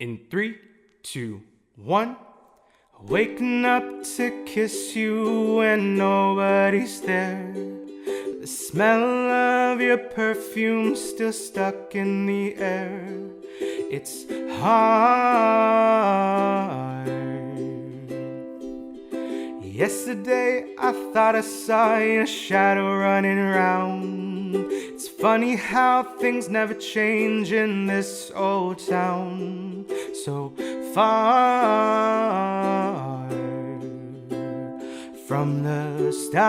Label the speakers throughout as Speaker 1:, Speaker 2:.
Speaker 1: In 3, 2, 1. Waking up to kiss you when nobody's there. The smell of your perfume still stuck in the air. It's hard. Yesterday I thought I saw your shadow running around. It's funny how things never change in this old town. So far from the stars.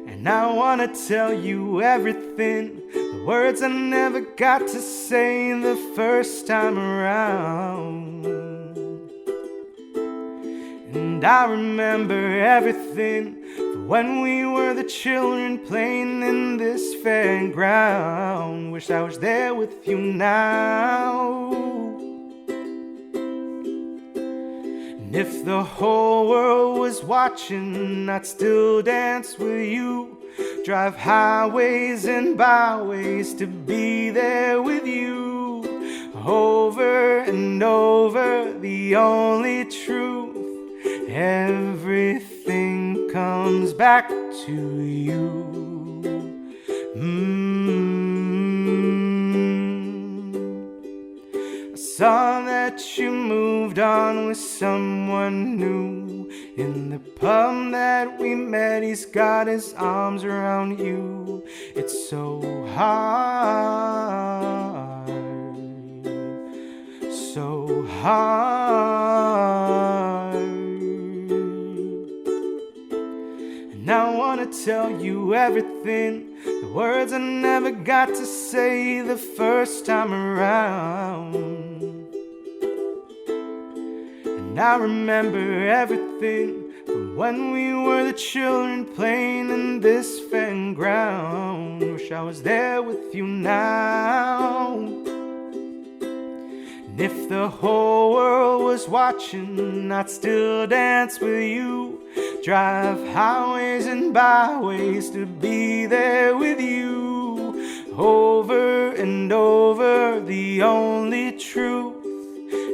Speaker 1: And I wanna tell you everything, the words I never got to say the first time around. And I remember everything from when we were the children playing in this fairground. Wish I was there with you now. And if the whole world was watching, I'd still dance with you. Drive highways and byways to be there with you. Over and over, the only truth. Everything comes back to you. I saw that you moved on with someone new. In the pub that we met, he's got his arms around you. It's so hard, so hard. And I wanna tell you everything, the words I never got to say the first time around. And I remember everything from when we were the children playing in this fairground. Wish I was there with you now. And if the whole world was watching, I'd still dance with you. Drive highways and byways to be there with you. Over and over, the only truth.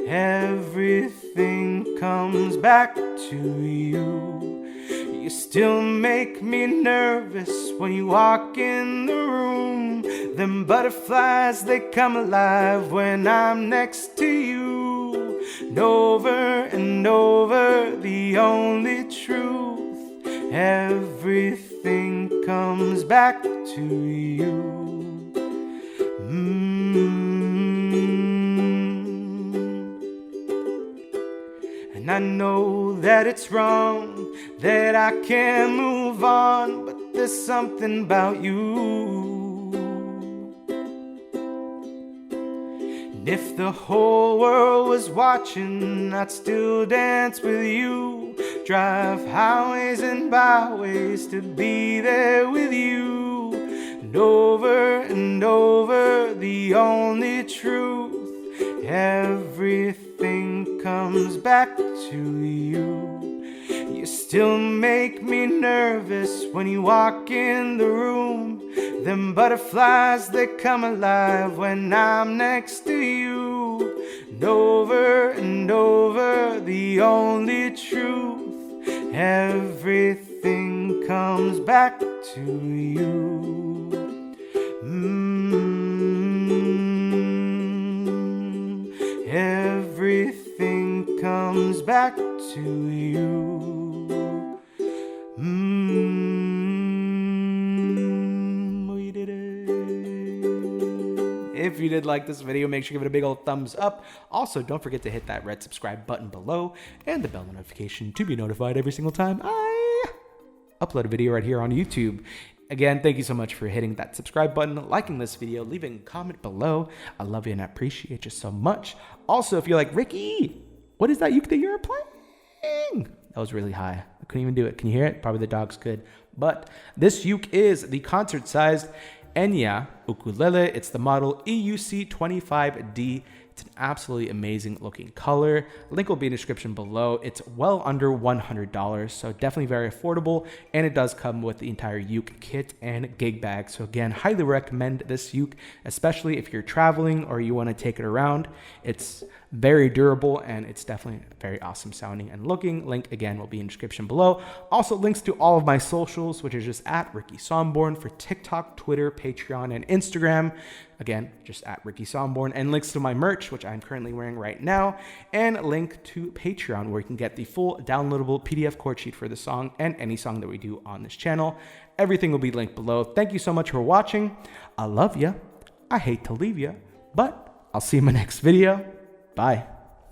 Speaker 1: Everything comes back to you. You still make me nervous when you walk in the room. Them butterflies, they come alive when I'm next to you. And over, the only truth. Everything comes back to you. And I know that it's wrong, that I can't move on, but there's something about you. And if the whole world was watching, I'd still dance with you. Drive highways and byways to be there with you. And over, the only truth. Everything comes back to you. You still make me nervous when you walk in the room. Them butterflies, they come alive when I'm next to you. And over, the only truth. Everything comes back to you. Everything comes back to you. We did it. If you did like this video, make sure you give it a big old thumbs up. Also, don't forget to hit that red subscribe button below and the bell notification to be notified every single time I upload a video right here on YouTube. Again, thank you so much for hitting that subscribe button, liking this video, leaving a comment below. I love you and I appreciate you so much. Also, if you're like, Ricky, what is that uke that you're playing? That was really high. I couldn't even do it. Can you hear it? Probably the dogs could. But this uke is the concert-sized Enya Ukulele. It's the model EUC25D. It's an absolutely amazing looking color. Link will be in the description below. It's well under $100, so definitely very affordable. And it does come with the entire uke kit and gig bag. So again, highly recommend this uke, especially if you're traveling or you want to take it around. It's very durable and it's definitely very awesome sounding and looking. Link again will be in the description below. Also links to all of my socials, which is just at Ricky Somborn for TikTok, Twitter, Patreon, and Instagram. Again, just at Ricky Somborn, and links to my merch, which I'm currently wearing right now, and link to Patreon, where you can get the full downloadable PDF chord sheet for the song and any song that we do on this channel. Everything will be linked below. Thank you so much for watching. I love ya. I hate to leave ya, but I'll see you in my next video. Bye.